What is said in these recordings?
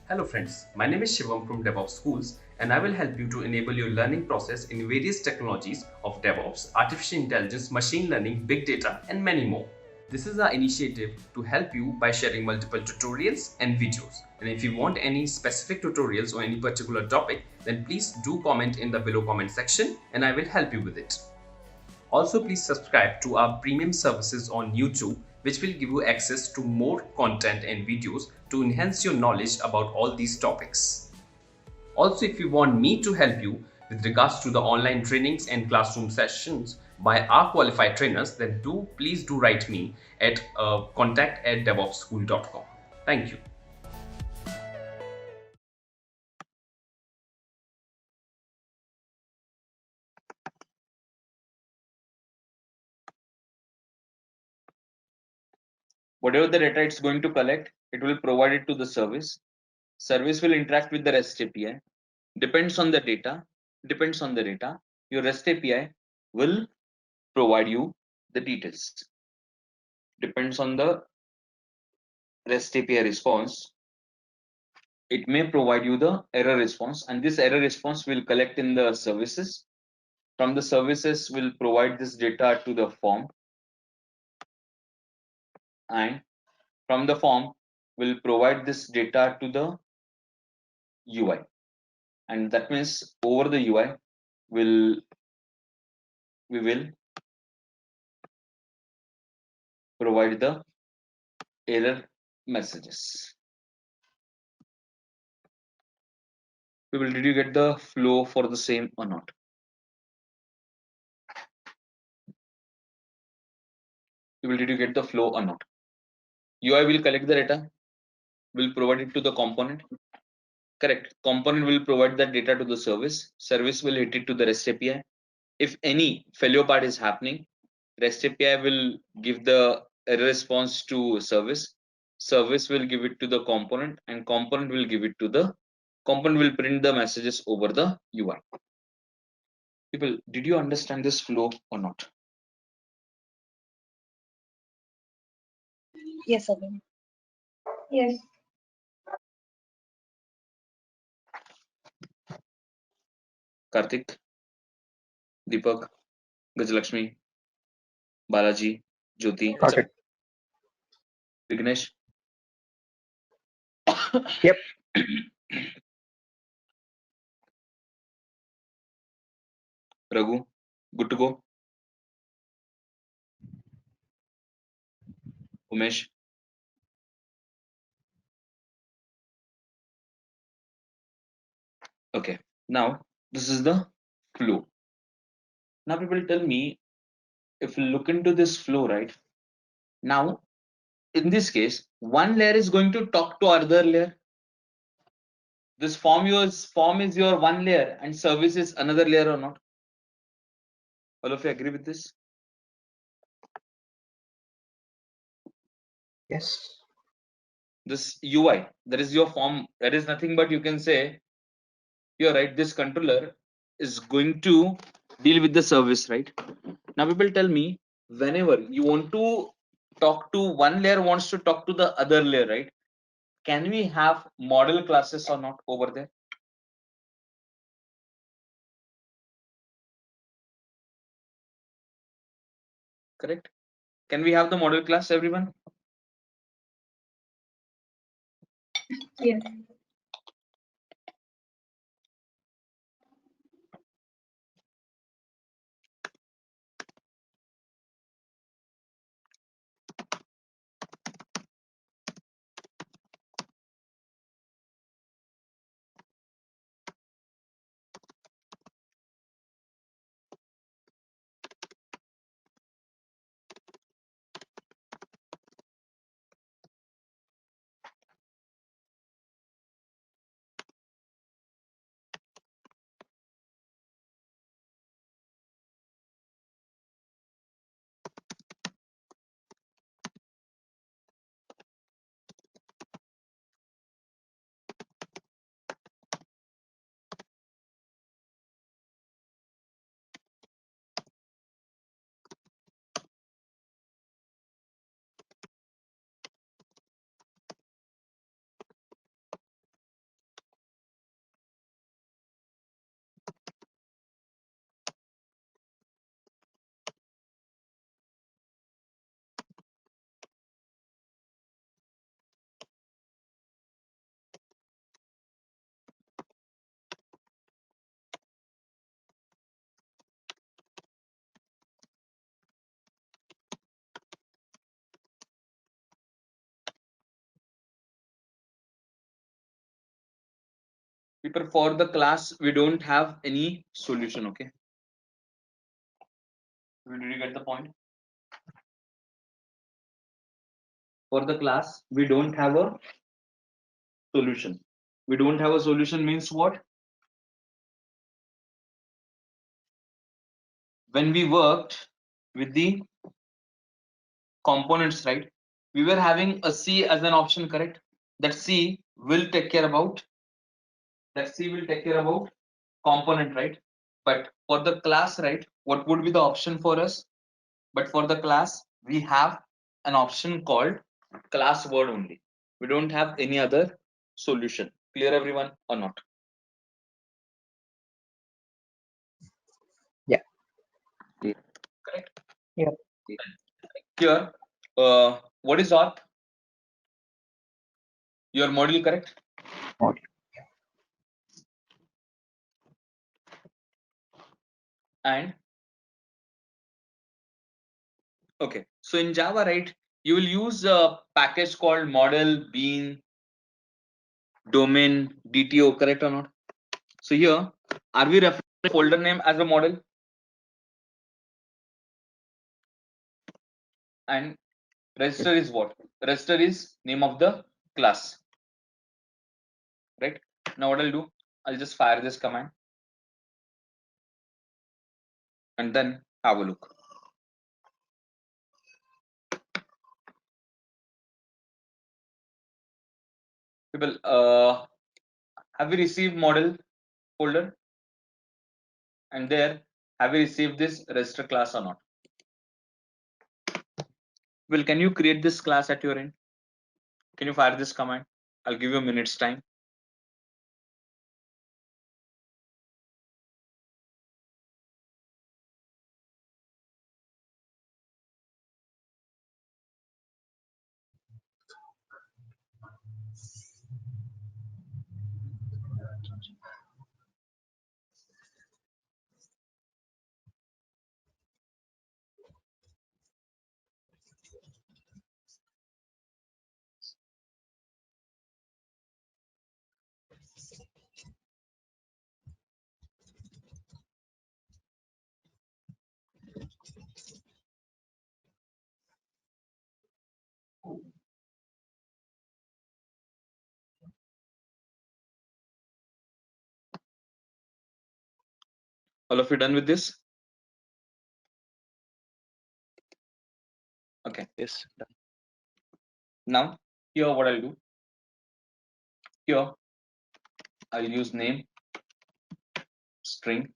Hello friends, my name is Shivam from DevOps Schools and I will help you to enable your learning process in various technologies of DevOps, artificial intelligence, machine learning, big data and many more. This is our initiative to help you by sharing multiple tutorials and videos. And if you want any specific tutorials or any particular topic, then please do comment in the below comment section and I will help you with it. Also, please subscribe to our premium services on YouTube, which will give you access to more content and videos to enhance your knowledge about all these topics. Also, if you want me to help you with regards to the online trainings and classroom sessions by our qualified trainers, then please do write me at contact@devopsschool.com. Thank you. Whatever the data it's going to collect, it will provide it to the service. Service will interact with the REST API. Depends on the data. Your REST API will provide you the details. Depends on the REST API response. It may provide you the error response, and this error response will collect in the services. From the services, will provide this data to the form, and from the form, will provide this data to the UI. And that means over the UI, we will provide the error messages. Did you get the flow for the same or not? Did you get the flow or not? UI will collect the data, will provide it to the component. Correct. Component will provide that data to the service. Service will hit it to the REST API. If any failure part is happening, REST API will give the error response to service. Service will give it to the component, and component will give it to the component will print the messages over the UI. People, did you understand this flow or not? Yes, Abhi. Yes. Karthik, Deepak, Gajalakshmi, Balaji, Jyoti, Got it. Vignesh. Yep. Raghu, good to go. Umesh. Okay, now this is the flow. Now people tell me, if you look into this flow, right? Now, in this case, one layer is going to talk to other layer. This form is your one layer and service is another layer or not? All of you agree with this? Yes. This UI, that is your form, that is nothing but you can say, you're right, this controller is going to deal with the service, right? Now people tell me, whenever you want to talk to one layer wants to talk to the other layer, right? Can we have model classes or not over there? Correct. Can we have the model class, everyone? Yes. People, for the class, we don't have any solution. Okay. Did you get the point? For the class, we don't have a solution. We don't have a solution means what? When we worked with the components, right? We were having a C as an option, correct? That C will take care about component, right? But for the class, right, what would be the option for us? But for the class, we have an option called class word only. We don't have any other solution. Clear everyone or not? Yeah. Correct. Yeah. Here, what is auth? Your module, correct? Module. And okay, so in Java, right, you will use a package called model bean domain DTO, correct or not? So here, are we referring to folder name as a model? And register is what? Register is name of the class, right? Now what I'll do, I'll just fire this command and then have a look. People, have we received model folder? And there, have we received this register class or not? Well, can you create this class at your end? Can you fire this command? I'll give you a minute's time. All of you done with this? Okay. Yes. Done. Now, here what I'll do. Here, I'll use name, string,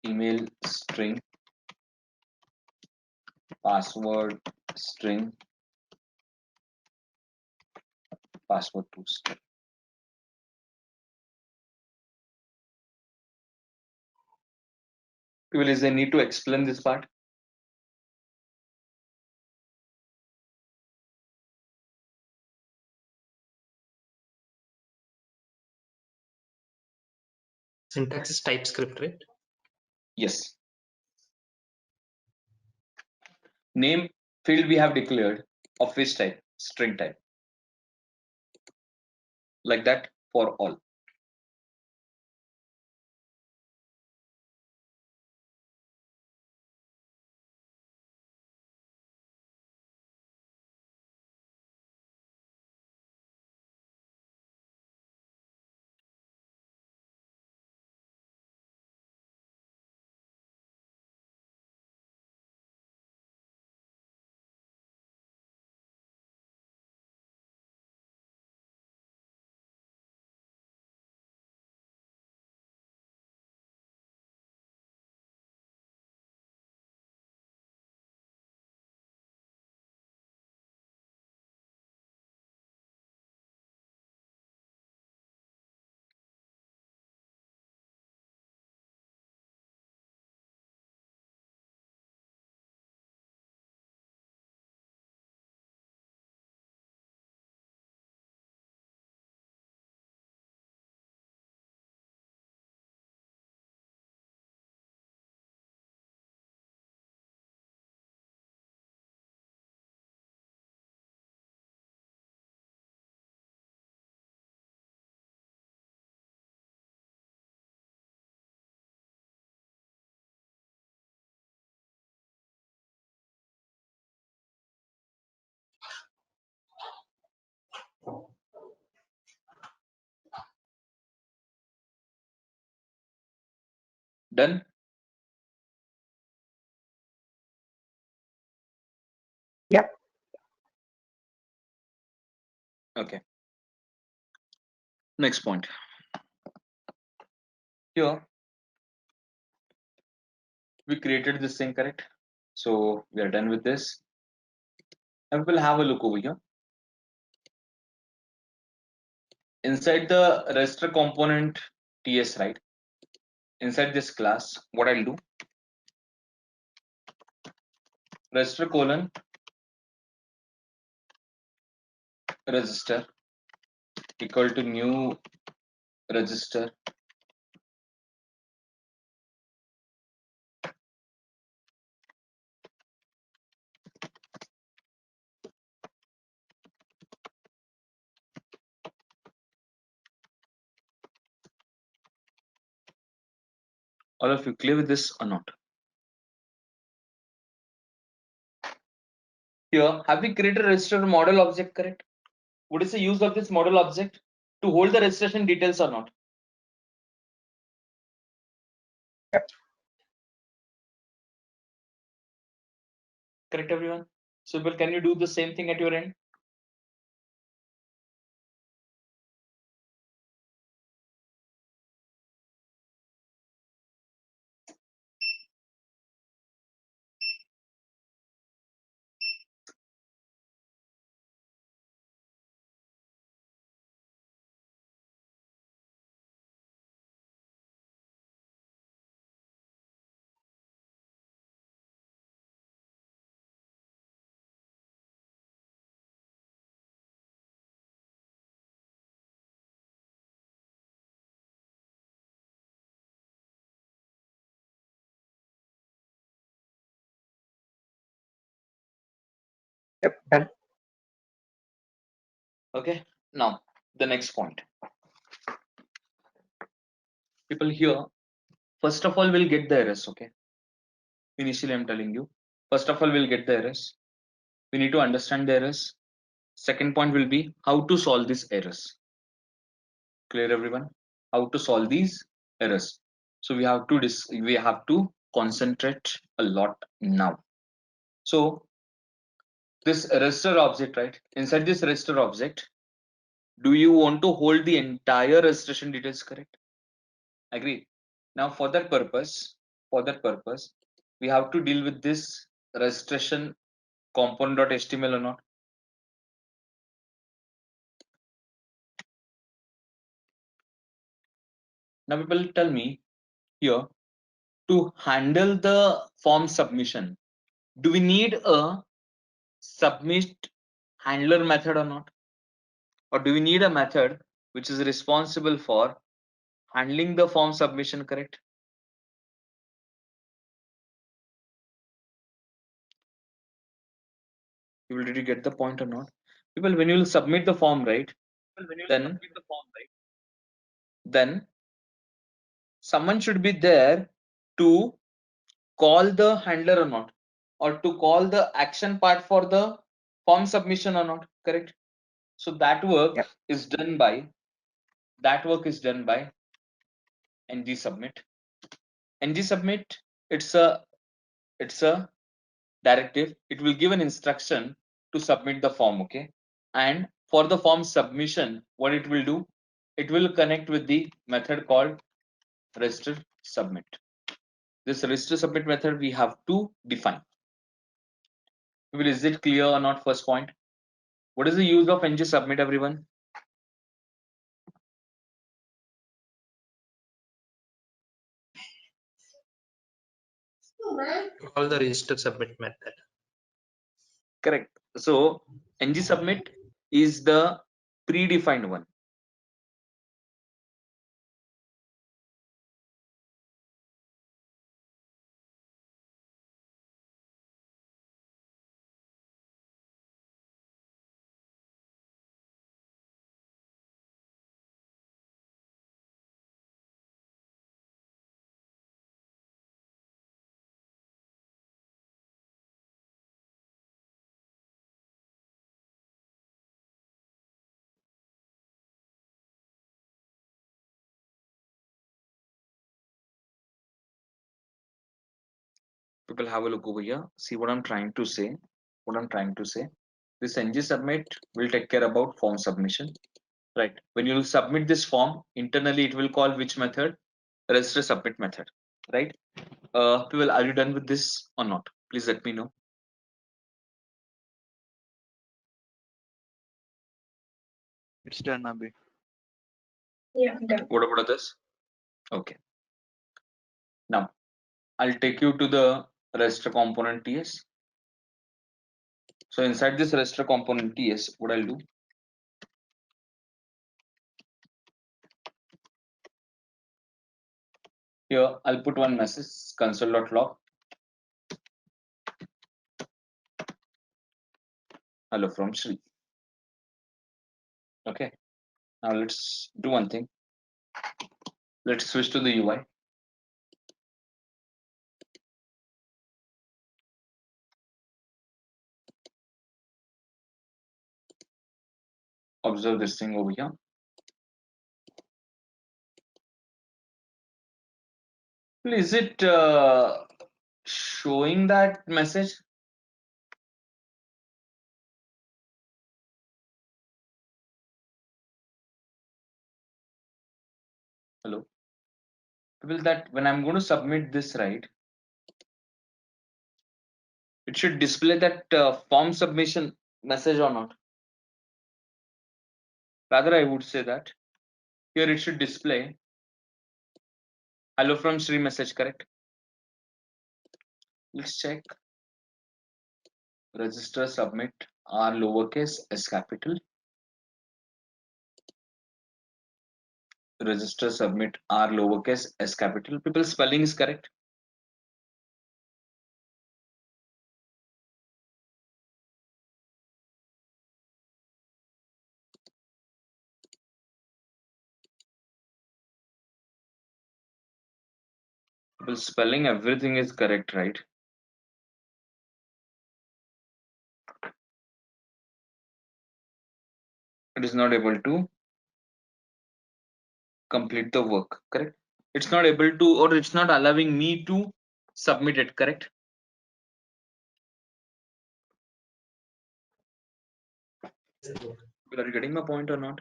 email string, password string, password to string. People, is there need to explain this part? Syntax is TypeScript, right? Yes. Name field we have declared of which type? String type. Like that for all. Done? Yep. Okay. Next point. Here we created this thing, correct? So we are done with this. And we will have a look over here. Inside the register component TS, right? Inside this class, what I'll do, register colon register equal to new register. All of you clear with this or not? Here, have we created a register model object, correct? What is the use of this model object? To hold the registration details or not? Correct, everyone? So, can you do the same thing at your end? Yep. Done. Okay. Now, the next point. People here, first of all, will get the errors. Okay. Initially, I'm telling you. First of all, we'll get the errors. We need to understand the errors. Second point will be how to solve these errors. Clear, everyone? How to solve these errors. So we have to concentrate a lot now. So this register object, right? Inside this register object, do you want to hold the entire registration details, correct? Agree. Now for that purpose, we have to deal with this registration component.html or not. Now people tell me here, to handle the form submission, do we need a submit handler method or not? Or do we need a method which is responsible for handling the form submission, correct? Did you get the point or not? People, when you will submit the form, right? Then someone should be there to call the handler or not, or to call the action part for the form submission or not, correct? So that work Yep. is done by ng submit. Ng submit, it's a directive. It will give an instruction to submit the form, okay? And for the form submission, what it will do, it will connect with the method called register submit. This register submit method we have to define. Is it clear or not? First point. What is the use of ng submit, everyone? All the register submit method. Correct. So ng submit is the predefined one. People have a look over here. See what I'm trying to say. This ng submit will take care about form submission, right? When you submit this form internally, it will call which method? Register submit method, right? People, are you done with this or not? Please let me know. It's done, Abhi. Yeah, done. What about this? Okay. Now I'll take you to the register component TS. So inside this register component TS, what I'll do? Here I'll put one message console.log. Hello from Sri. Okay. Now let's do one thing. Let's switch to the UI. Observe this thing over here. Is it showing that message? Hello. Will that when I'm going to submit this, right? It should display that form submission message or not. Rather, I would say that here it should display hello from Sri message, correct? Let's check. Register submit R lowercase s capital. Register submit R lowercase s capital. People, spelling is correct. People, spelling, everything is correct, right? It is not able to complete the work, correct? It's not able to, or it's not allowing me to submit it, correct? Are you getting my point or not?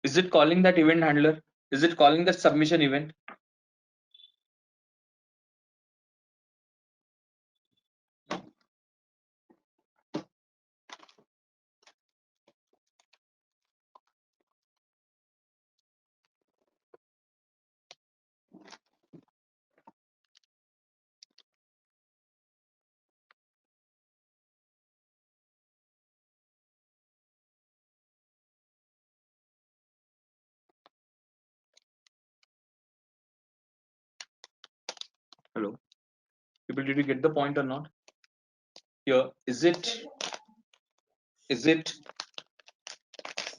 Is it calling that event handler? Is it calling that submission event? Hello, people, did you get the point or not? Here, is it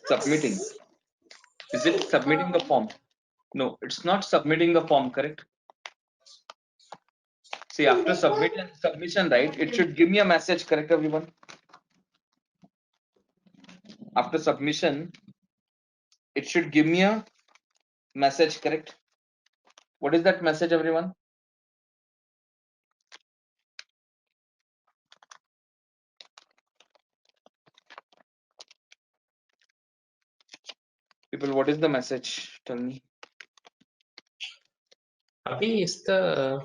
submitting? Is it submitting the form? No, it's not submitting the form, correct? See, after submission, right, it should give me a message, correct, everyone? After submission, it should give me a message, correct? What is that message, everyone? People, what is the message? Tell me. Abhi, is the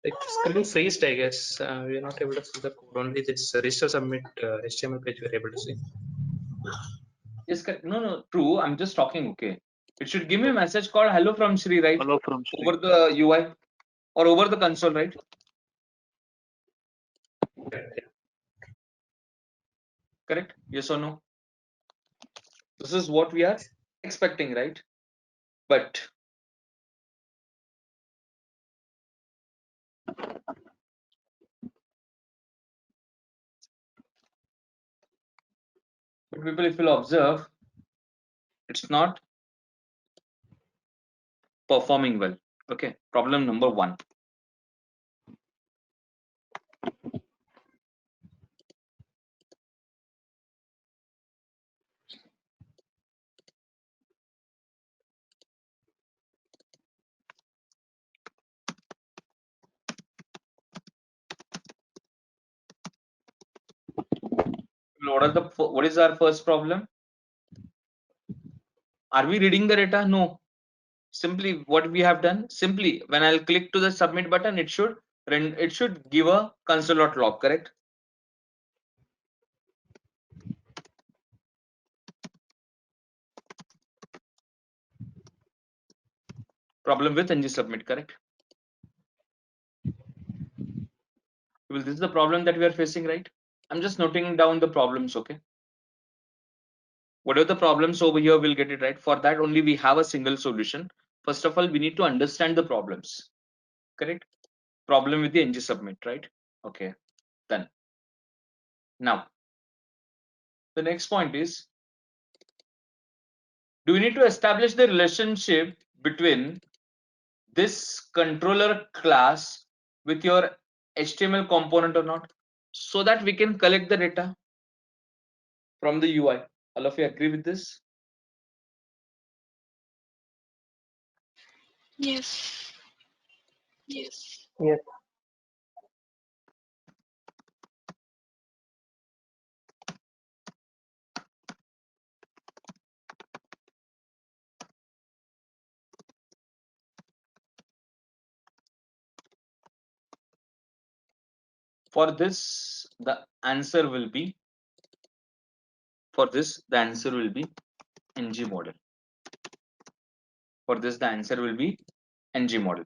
like screen freezed, I guess. We're not able to see the code. Only this register submit HTML page we're able to see. Yes, correct. No, true. I'm just talking. Okay. It should give me a message called hello from Sri, right? Hello from Sri. Over the UI or over the console, right? Correct? Yes or no? This is what we are expecting, right? But people, if you'll observe, it's not performing well. Okay. Problem number one. what is our first problem? Are we reading the data? No. Simply what we have done, simply when I'll click to the submit button, it should give a console.log, correct? Problem with ng submit, correct? Well, this is the problem that we are facing, right? I'm just noting down the problems, okay? Whatever the problems over here, we'll get it right. For that only we have a single solution. First of all, we need to understand the problems, correct? Problem with the ng submit, right? Okay, done. Now, the next point is, do we need to establish the relationship between this controller class with your HTML component or not, so that we can collect the data from the UI? All of you agree with this? Yes. Yes. Yes. For this, the answer will be, ng model. For this, the answer will be ng model.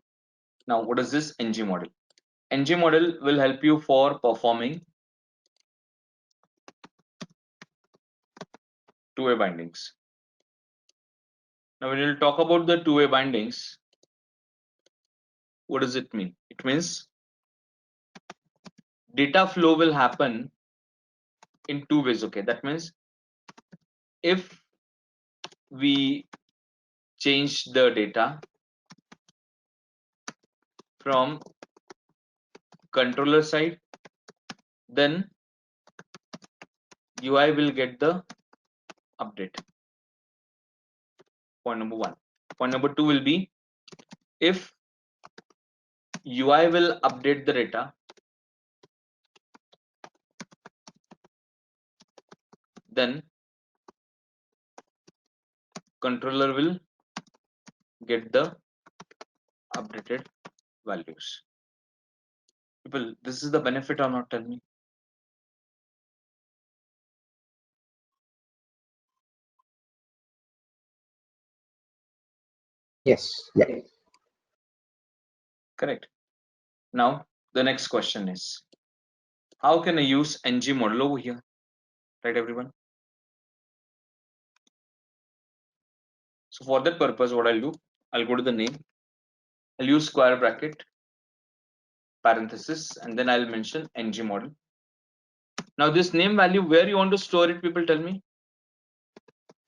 Now, what is this ng model? ng model will help you for performing two-way bindings. Now, when we'll talk about the two-way bindings, what does it mean? It means data flow will happen in two ways, okay? That means if we change the data from controller side, then UI will get the update. Point number one. Point number two will be, if UI will update the data, then controller will get the updated values. People, this is the benefit or not? Tell me. Yes. Yeah. Correct. Now, the next question is, how can I use ng model over here? Right, everyone? So for that purpose, what I'll do, I'll go to the name, I'll use square bracket, parenthesis, and then I'll mention ng model. Now this name value, where you want to store it, people tell me?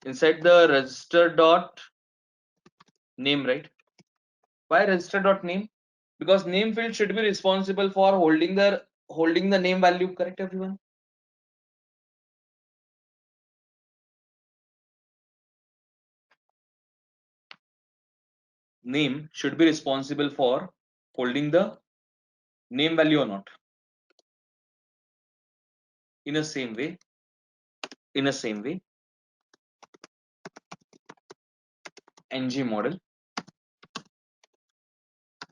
Inside the register dot name, right? Why register dot name? Because name field should be responsible for holding the name value, correct, everyone? Name should be responsible for holding the name value or not. In the same way, ng model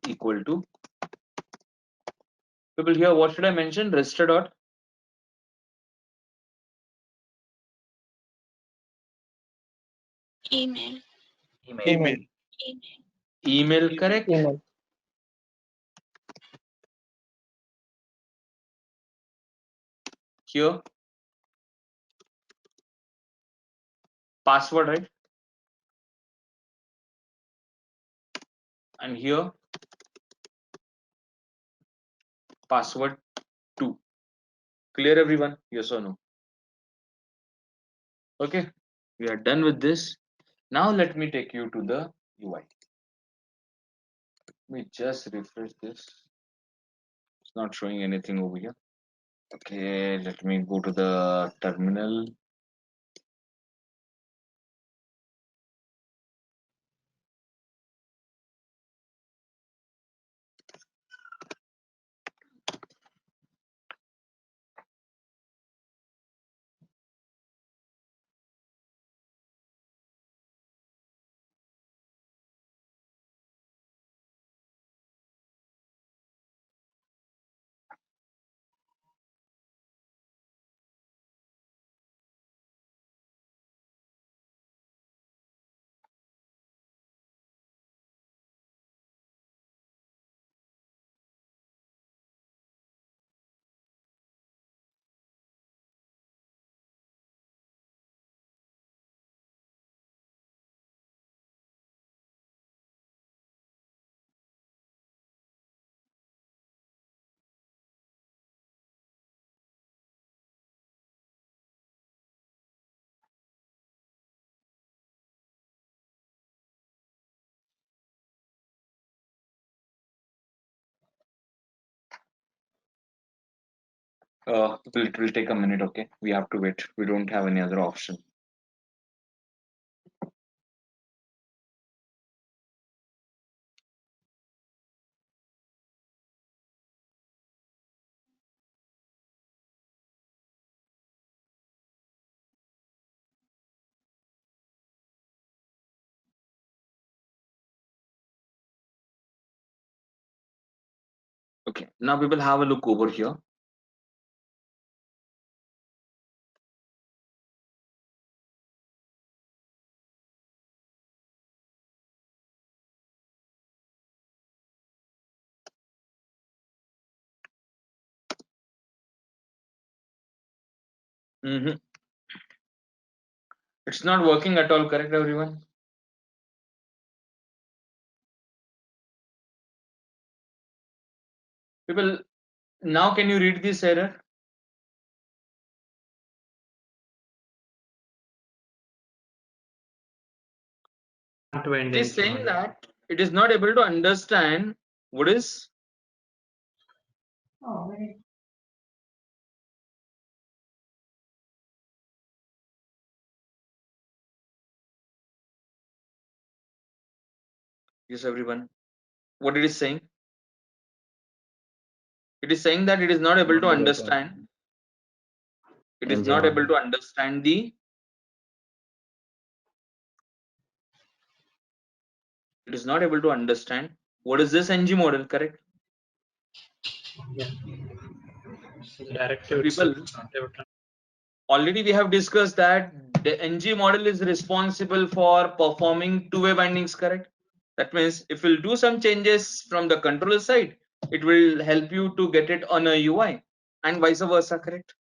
equal to, people here, what should I mention? Register dot Email. Email. email, correct? Email. Here password, right? And here password 2. Clear, everyone? Yes or no? Okay, we are done with this. Now let me take you to the UI. Let me just refresh this. It's not showing anything over here. Okay, let me go to the terminal. It will take a minute, okay? We have to wait. We don't have any other option. Okay, now we will have a look over here. It's not working at all, correct, everyone? People, now can you read this error? It is saying that it is not able to understand what is. Yes, everyone. What it is saying? It is saying that it is not able to understand. It is not able to understand the. It is not able to understand what is this NG model, correct? Yeah. So the directive People, itself is not able to. already we have discussed that the NG model is responsible for performing two-way bindings, correct? That means if we'll do some changes from the controller side, it will help you to get it on a UI and vice versa, correct?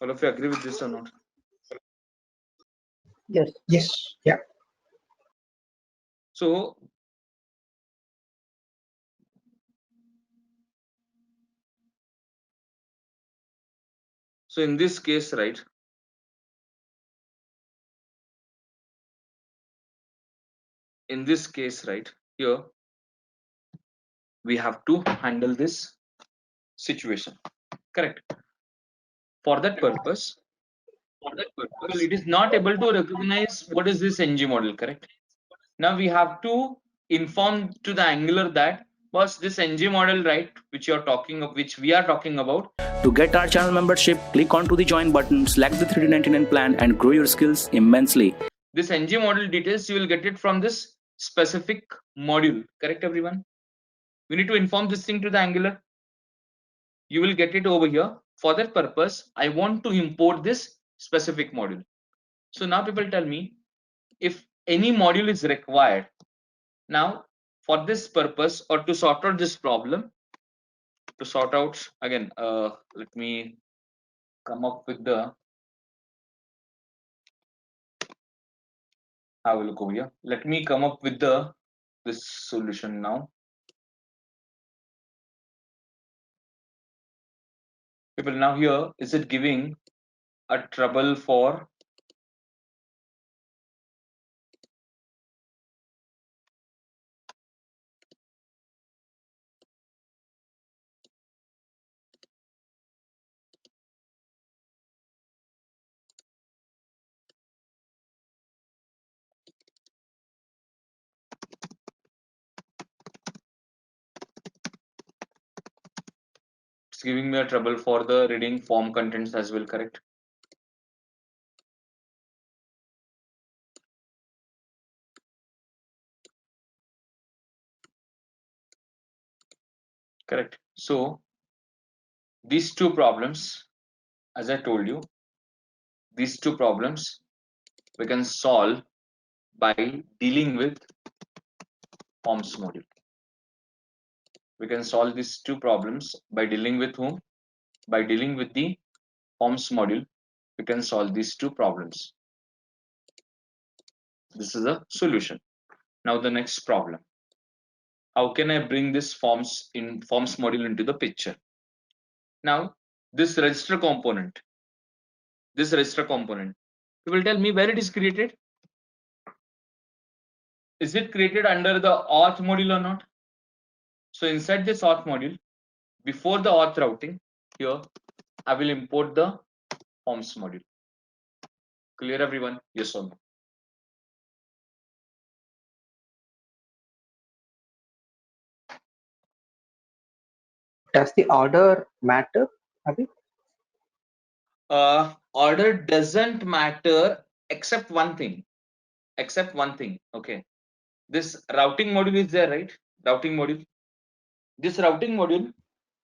All of you agree with this or not? Yes. Yes. Yeah. So in this case, right? In this case, right here, we have to handle this situation, correct? For that purpose, it is not able to recognize what is this NG model, correct? Now we have to inform to the Angular that was this NG model, right, which we are talking about. To get our channel membership, click onto the join button, select the 399 plan and grow your skills immensely. This NG model details, you will get it from this specific module, correct, everyone? We need to inform this thing to the Angular. You will get it over here. For that purpose, I want to import this specific module. So now people tell me if any module is required. Now for this purpose, or to sort out this problem, to sort out again, let me come up with the, have a look over here. Let me come up with this solution now. People, now here, is it giving a trouble for it's giving me a trouble for the reading form contents as well, correct? Correct. So these two problems, as I told you, these two problems we can solve by dealing with forms module. We can solve these two problems by dealing with whom? By dealing with the forms module, we can solve these two problems. This is a solution. Now the next problem. How can I bring this forms module into the picture? Now this register component, you will tell me where it is created. Is it created under the auth module or not? So inside this auth module, before the auth routing, here I will import the forms module. Clear everyone? Yes or no? Does the order matter, Abhi? Order doesn't matter except one thing. Okay. This routing module is there, right? Routing module. This routing module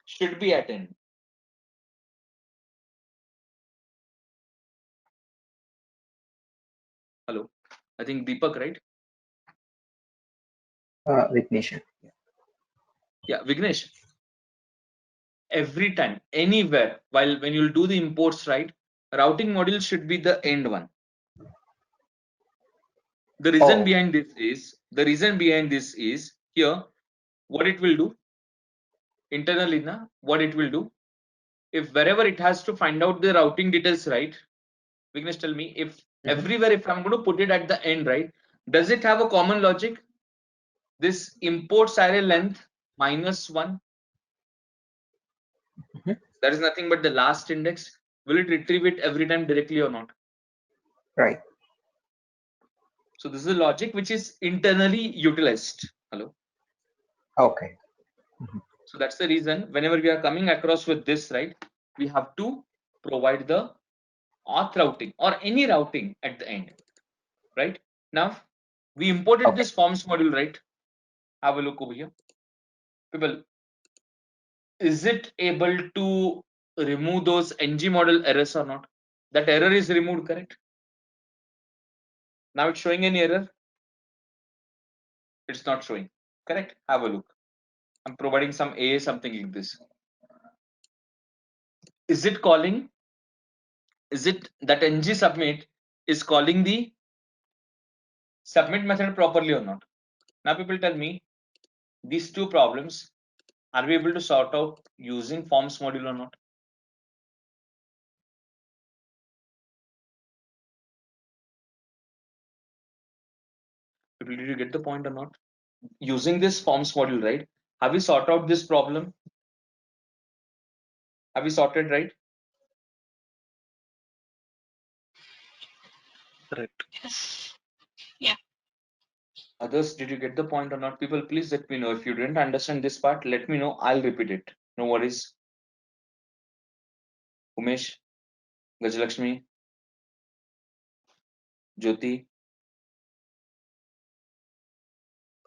should be at end. Hello. I think Deepak, right? Vignesh. Yeah, Vignesh. Every time, anywhere, when you'll do the imports, right? Routing module should be the end one. The reason behind this is here, what it will do internally now, what it will do, if wherever it has to find out the routing details, right? Vignesh, tell me, if everywhere, if I'm going to put it at the end, right, does it have a common logic? This imports array length -1, that is nothing but the last index. Will it retrieve it every time directly or not? Right. So this is a logic which is internally utilized. Hello. Okay. So that's the reason whenever we are coming across with this, right, we have to provide the auth routing or any routing at the end, right? Now we imported this forms module, right? Have a look over here. People, is it able to remove those ng model errors or not? That error is removed, correct? Now it's showing an error. It's not showing, correct? Have a look. I'm providing some a something like this. Is it calling? Is it that ng submit is calling the submit method properly or not? Now people tell me, these two problems, are we able to sort out using forms module or not? People, did you get the point or not? Using this forms module, right? Have we sorted out this problem? Have we sorted, right? Correct. Yes. Others, did you get the point or not? People, please let me know. If you didn't understand this part, let me know. I'll repeat it. No worries. Umesh, Gajalakshmi, Jyoti,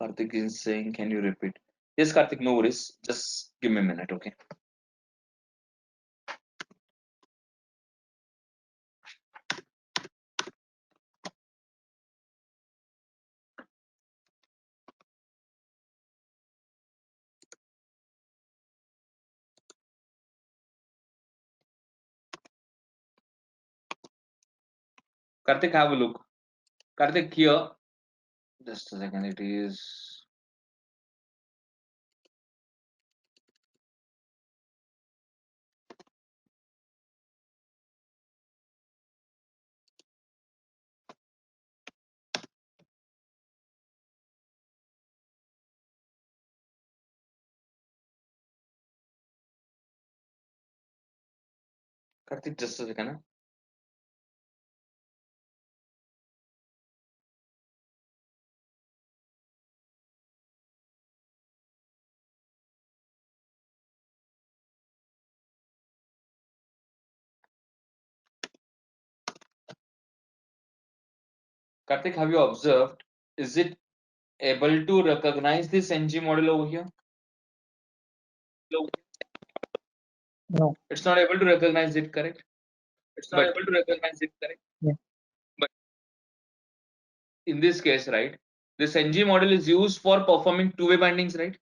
Karthik is saying, can you repeat? Yes, Karthik, no worries. Just give me a minute, okay? Karthik, have a look. Karthik, here, just a second, it is. Karthik, just a second. Huh? Karthik, have you observed? Is it able to recognize this ng model over here? No. It's not able to recognize it, correct? It's not able to recognize it, correct? Yeah. But in this case, right, this ng model is used for performing two-way bindings, right?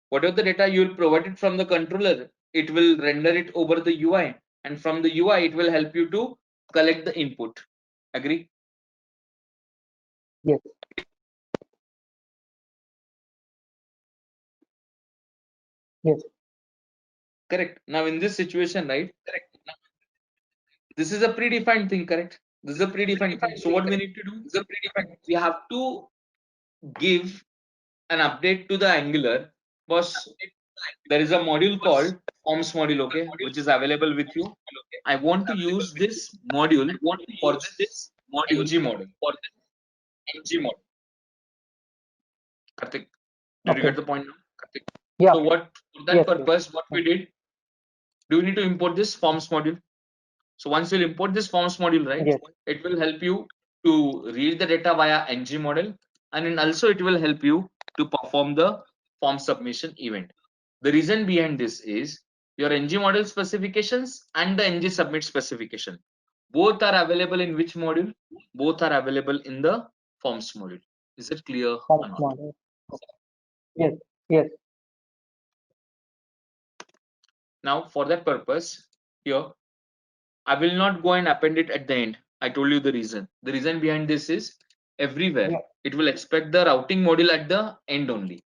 Whatever the data you will provide it from the controller, it will render it over the UI, and from the UI, it will help you to collect the input. Agree? Yes. Yes. Correct. Now in this situation, right? Correct. Now, this is a predefined thing, correct? This is a predefined thing. So what we need to do? We have to give an update to the Angular, was there is a module called forms module, okay, which is available with you. I want to use this module for this ng model. Karthik, did you Okay. get the point now? Yeah. So what for that Yes, purpose, what we did, do you need to import this forms module? So once you import this forms module, right, Yes. it will help you to read the data via ng model, and then also it will help you to perform the form submission event. The reason behind this is your ng model specifications and the ng submit specification, both are available in which module? Both are available in the forms module. Is it clear or Forms not? model. Yes. Yes. Now for that purpose, here I will not go and append it at the end. I told you the reason. The reason behind this is everywhere Yeah. it will expect the routing module at the end only.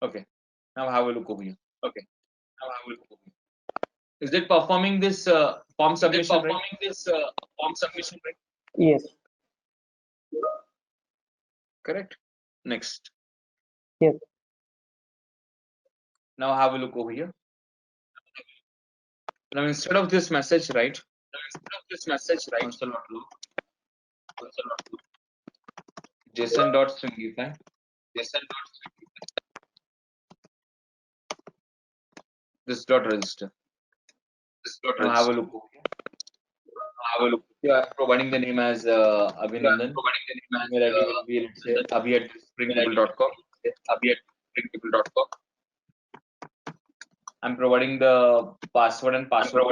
Okay. Now have a look over here. Okay. Now have a look over here. Is it performing this form submission right? Yes. Correct. Next. Yes. Now have a look over here. Now instead of this message, right? Console.log. JSON.stringify. This dot register. Now have a look over here. You are providing the name as Abhinandan. Email ID will be, let's say, abhi@springtable.com. I'm providing the password and password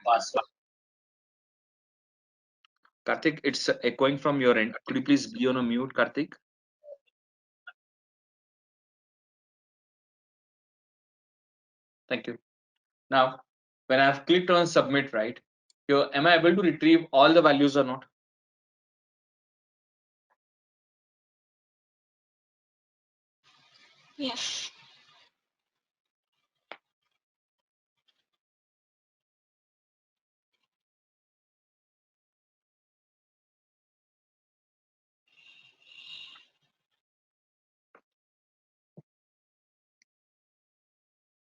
plus one. Karthik, it's echoing from your end. Could you please be on a mute, Karthik? Thank you. Now, when I've clicked on submit, right, here, am I able to retrieve all the values or not? Yes.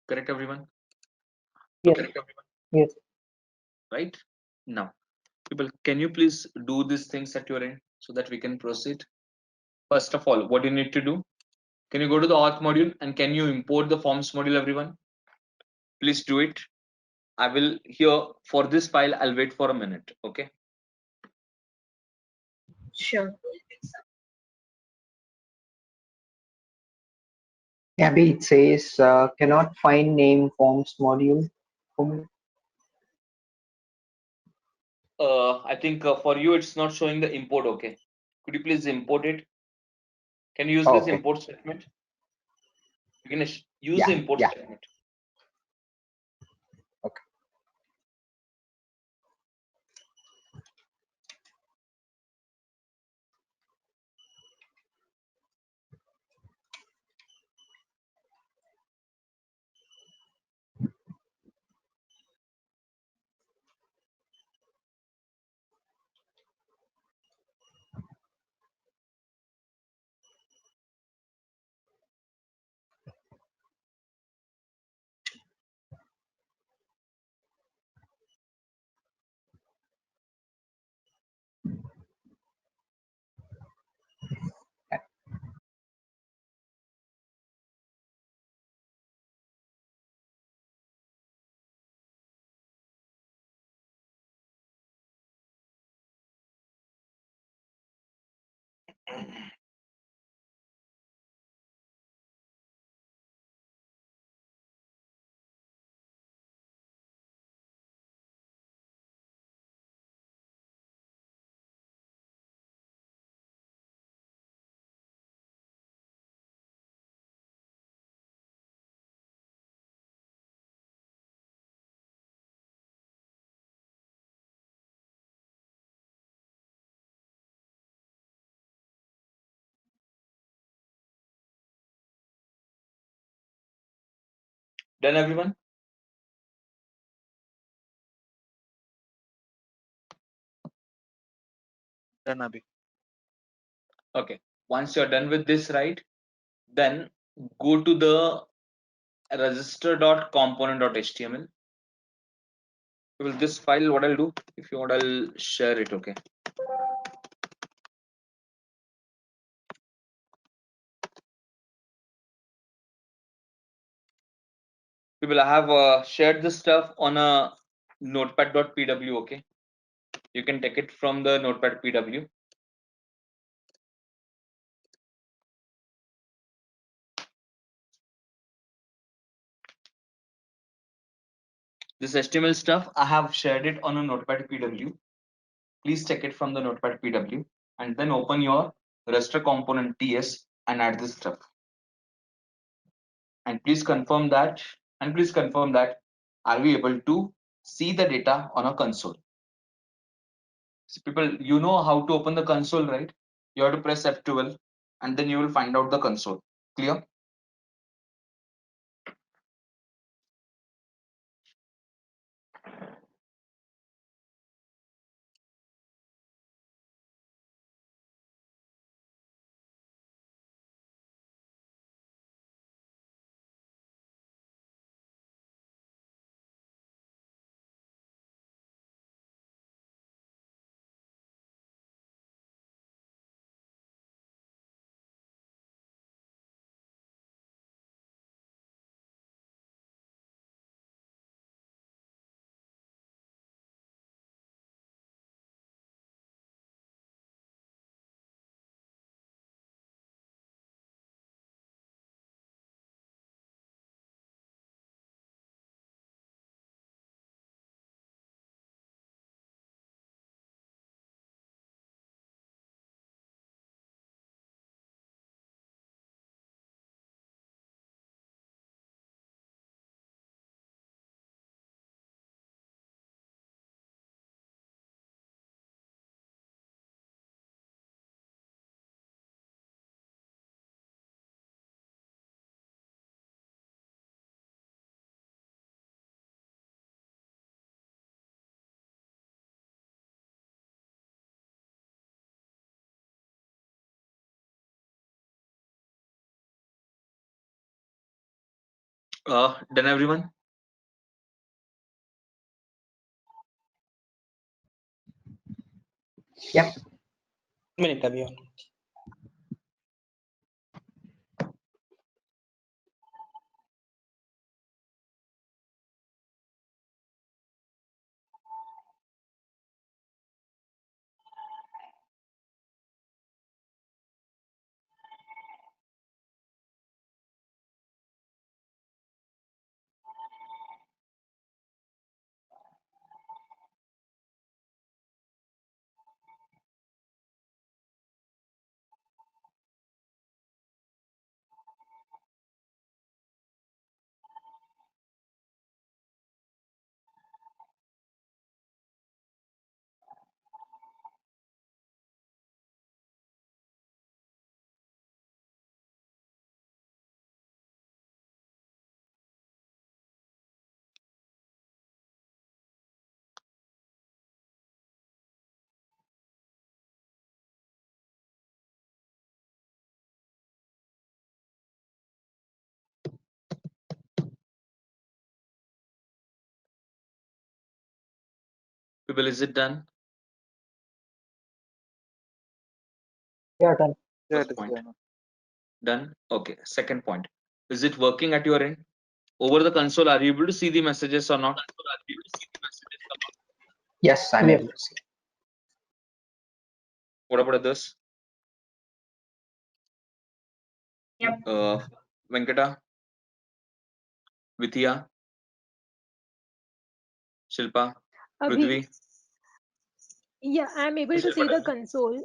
Correct, everyone? Yes. Yes. Right? Now, people, can you please do these things at your end so that we can proceed? First of all, what do you need to do? Can you go to the auth module and can you import the forms module, everyone? Please do it. I will here for this file, I'll wait for a minute. Okay. Sure. Abby, it says cannot find name forms module. I think for you it's not showing the import. Okay. Could you please import it? Can you use this Okay. import statement? You can use Yeah, the import yeah. statement. Done, everyone? Done, Abhi. Okay. Once you're done with this, right, then go to the register.component.html. Well, this file, what I'll do, if you want, I'll share it. Okay. People, I have shared this stuff on a notepad.pw. Okay. You can take it from the notepad.pw. This HTML stuff, I have shared it on a notepad.pw. Please take it from the notepad.pw and then open your raster component TS and add this stuff. And please confirm that. Are we able to see the data on a console? So people, you know how to open the console, right? You have to press F12 and then you will find out the console. Clear? Done, everyone? Yep. Minute, Abhi. People, is it done? Yeah, done. Yeah, First it is point. done. Done. Okay. Second point. Is it working at your end? Over the console, are you able to see the messages or not? Yes, I'm able to see. What about this? Yep. Venkata, Vidya, Shilpa, Abhi, Prithvi. yeah, I'm able to see the console.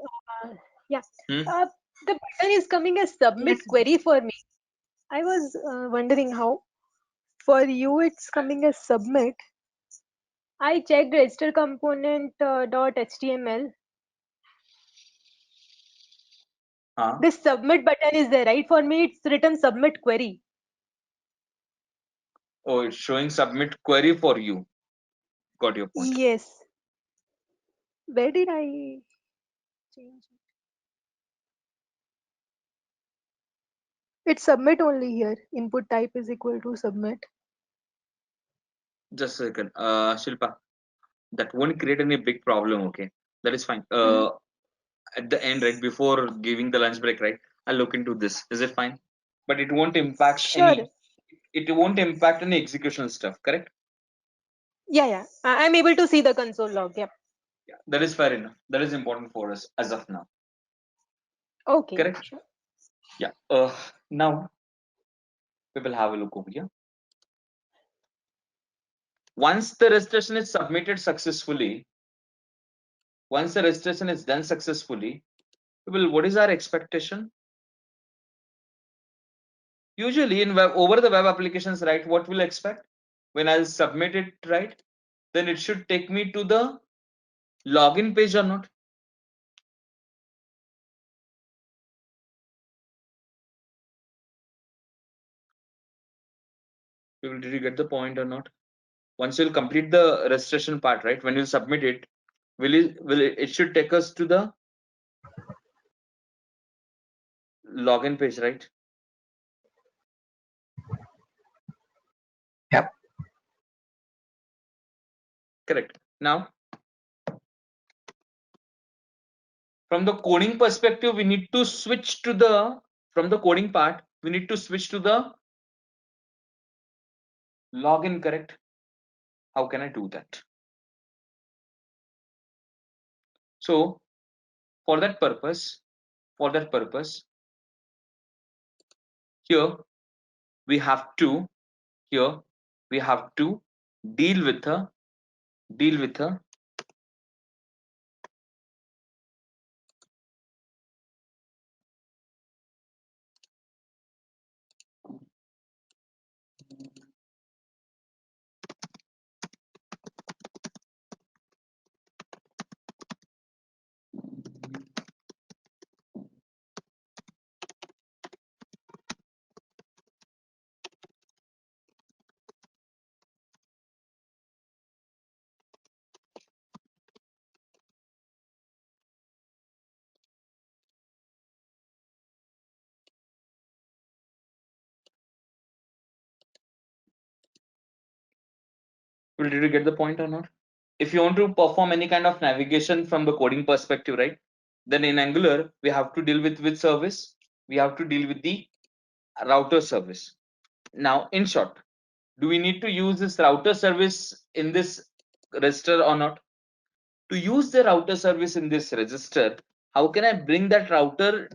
Yeah, Hmm? uh, the button is coming as submit Yes. query for me. I was wondering how for you it's coming as submit. I checked register component dot html. This submit button is there, right? For me, it's written submit query. Oh, it's showing submit query for you. Got your point. Yes. Where did I change it? It's submit only here. Input type is equal to submit. Just a second. Shilpa, that won't create any big problem, okay? That is fine. At the end, right, before giving the lunch break, right, I'll look into this. Is it fine? But it won't impact Sure. any, it won't impact any execution stuff, correct? Yeah. I'm able to see the console log. Yep. Yeah, that is fair enough. That is important for us as of now. Okay. Correct? Sure. Yeah. Now we will have a look over here. Once the registration is submitted successfully, once the registration is done successfully, what is our expectation? Usually in web, over the web applications, right, what we'll expect when I'll submit it, right, then it should take me to the login page or not. Did you get the point or not? Once you'll complete the registration part, right, when you submit it, it should take us to the login page, right? Yep. Correct. Now from the coding perspective, we need to switch to the, from the coding part, we need to switch to the login, correct? How can I do that? So for that purpose, here we have to deal with a did you get the point or not? If you want to perform any kind of navigation from the coding perspective, right, then in Angular we have to deal with which service? We have to deal with the router service. Now in short, do we need to use this router service in this register or not? To use the router service in this register, how can I bring that router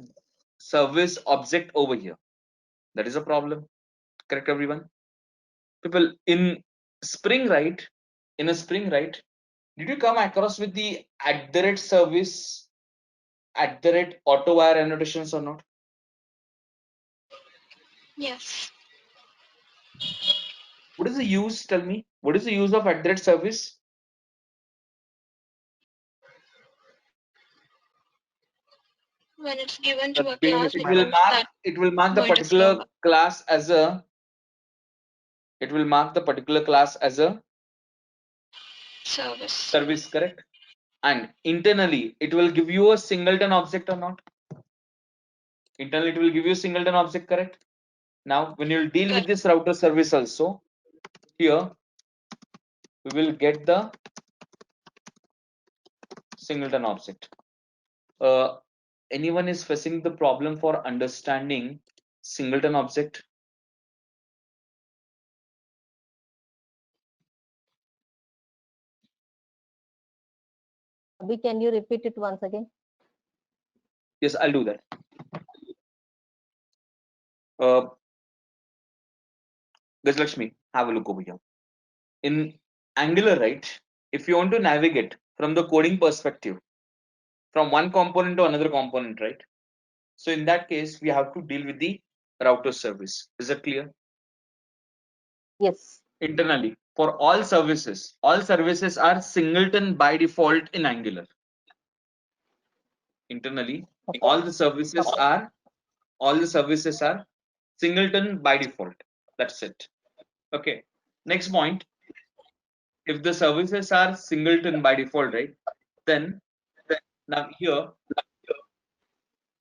service object over here? That is a problem. Correct, everyone? People in Spring, right? In a Spring, right? Did you come across with the @ service, @ auto-wire annotations or not? Yes. What is the use? Tell me. What is the use of @ service? When it's given to a That being a class, It it will signature. knows mark. that It will mark the going to server. particular class as a. It will mark the particular class as a Service. service, correct? And internally, it will give you a singleton object or not? Internally, it will give you a singleton object, correct? Now, when you'll deal with this router service also, here we will get the singleton object. Anyone is facing the problem for understanding singleton object? Can you repeat it once again? Yes, I'll do that. Gajlakshmi, have a look over here. In Angular, right? If you want to navigate from the coding perspective, from one component to another component, right? So in that case, we have to deal with the router service. Is that clear? Yes. Internally, for all services are singleton by default in Angular. Internally, all the services are singleton by default. That's it. Okay. Next point, if the services are singleton by default, right? Then now here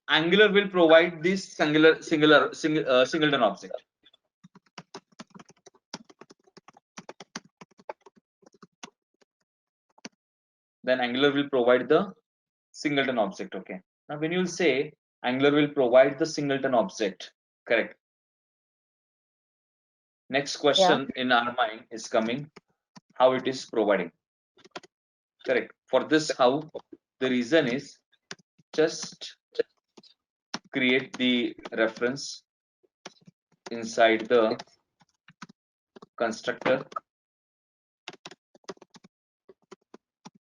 Angular will provide this singleton object. Then Angular will provide the singleton object. Okay. Now when you will say Angular will provide the singleton object, correct? Next question in our mind is coming, how it is providing. Correct. For this, how the reason is just create the reference inside the constructor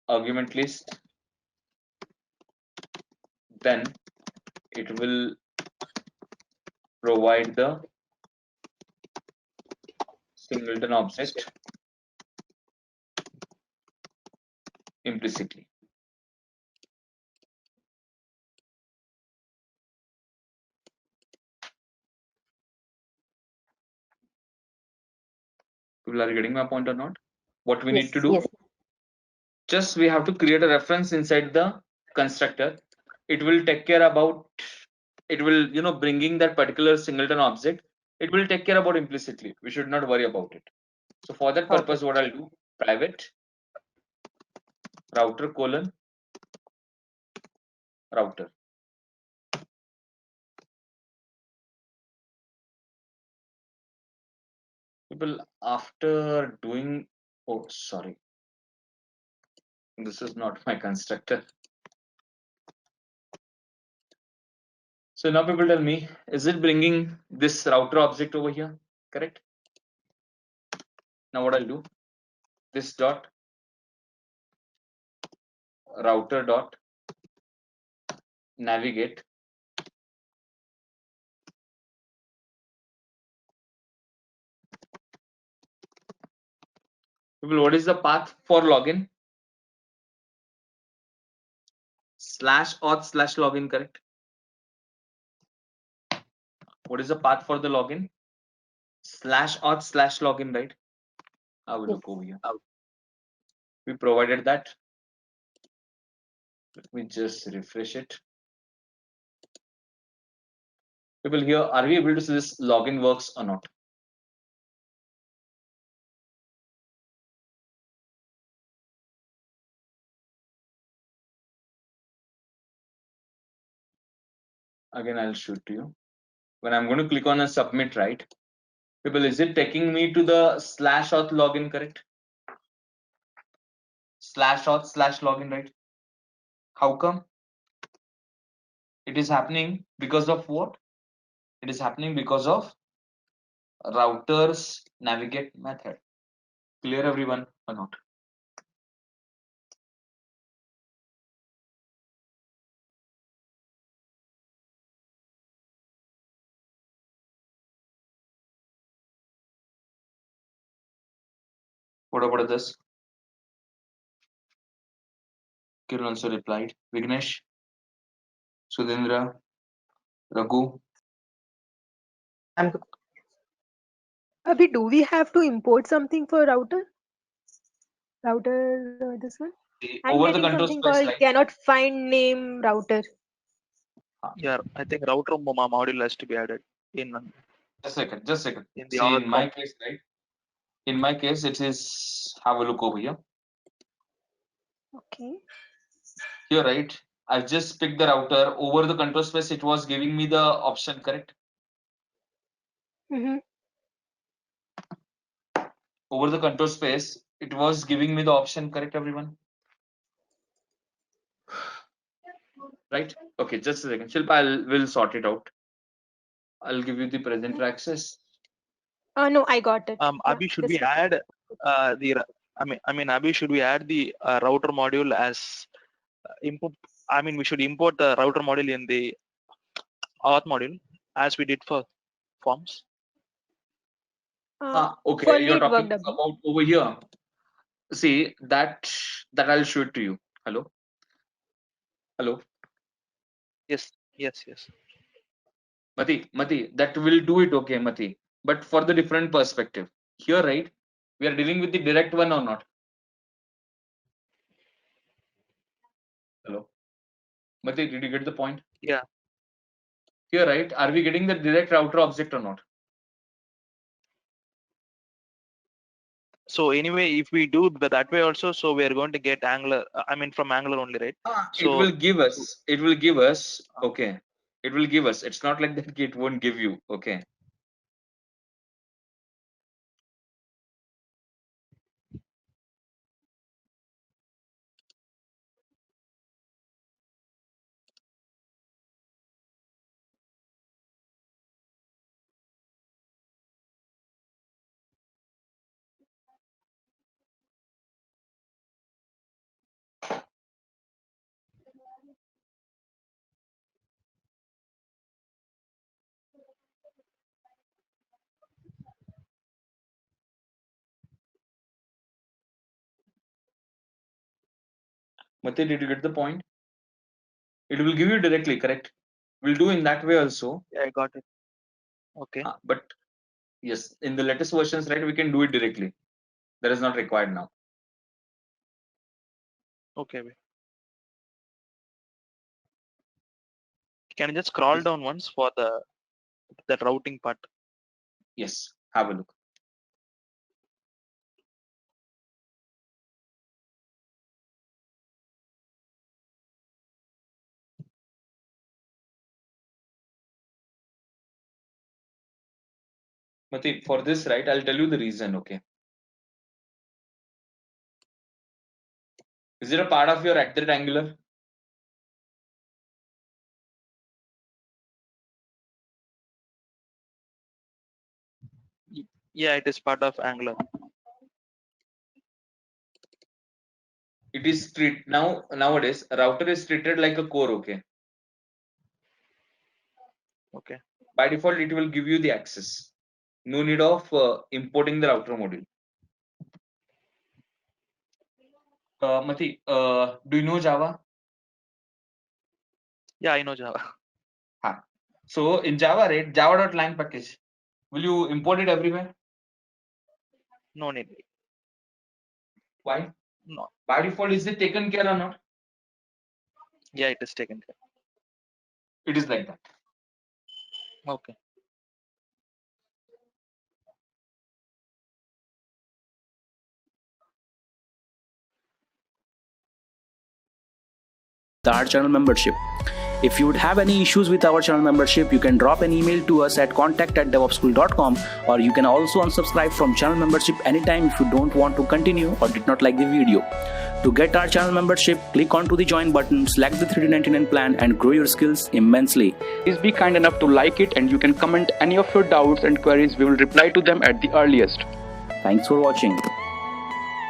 argument list, then it will provide the singleton object implicitly. People are getting my point or not? What we need to do? Yes. Just we have to create a reference inside the constructor. It will take care about, it will, you know, bringing that particular singleton object. It will take care about implicitly. We should not worry about it. So for that purpose, what I'll do, private router colon router. People after doing, oh sorry, this is not my constructor. So now people tell me, is it bringing this router object over here? Correct. Now what I'll do, this dot router dot navigate people, what is the path for login? /auth/login, correct? What is the path for the login? /auth/login, right? I will look over here. We provided that. Let me just refresh it. People here, are we able to see this login works or not? Again, I'll show it to you. When I'm going to click on a submit, right? People, is it taking me to the /auth login, correct? /auth/login, right? How come? It is happening because of what? It is happening because of routers navigate method. Clear everyone or not? What about this? Kiran also replied. Vignesh, Sudhindra, Raghu. Abhi, do we have to import something for router? Router, this one? I'm Over the getting control something space, called right? cannot find name router. Yeah, I think router module has to be added in Just a second. in the See, auth in my case, right? In my case, it is, have a look over here. Okay. Here, right? I've just picked the router. Over the control space, it was giving me the option, correct? Mm-hmm. Over the control space, it was giving me the option, correct, everyone? Right? Okay, just a second. Shilpa, we'll sort it out. I'll give you the presenter access. No, I got it. Abhi, should this we is- add Abhi, should we add the router module as input? I mean, we should import the router module in the auth module as we did for forms. Okay, for me you're it talking worked, Abhi. about over here. See, that I'll show it to you. Hello? Hello? Yes. Mati, that will do it, okay, Mati. But for the different perspective. Here, right? We are dealing with the direct one or not? Hello? Mati, did you get the point? Yeah. Here, right? Are we getting the direct router object or not? So anyway, if we do that way also, so we are going to get Angular. I mean, from Angular only, right? It will give us. It will give us. Okay. It will give us. It's not like that. It won't give you. Okay. Mati, did you get the point? It will give you directly, correct? We'll do in that way also. Yeah, I got it. Okay. But yes, in the latest versions, right, we can do it directly. That is not required now. Okay. Can you just scroll down once for the routing part? Yes, have a look. Mati, for this, right, I'll tell you the reason, okay? Is it a part of your Angular? Yeah, it is part of Angular. It is nowadays router is treated like a core, okay? Okay. By default, it will give you the access. No need of importing the router module. Mati, do you know Java? Yeah, I know Java. So in Java, right, java.lang package, will you import it everywhere? No need. Why? No. By default, is it taken care or not? Yeah, it is taken care. It is like that. Okay. Our channel membership. If you would have any issues with our channel membership, you can drop an email to us at contact@devoxschool.com, or you can also unsubscribe from channel membership anytime if you don't want to continue or did not like the video. To get our channel membership, click onto the join button, select the 3D99 plan and grow your skills immensely. Please be kind enough to like it, and you can comment any of your doubts and queries. We will reply to them at the earliest. Thanks for watching.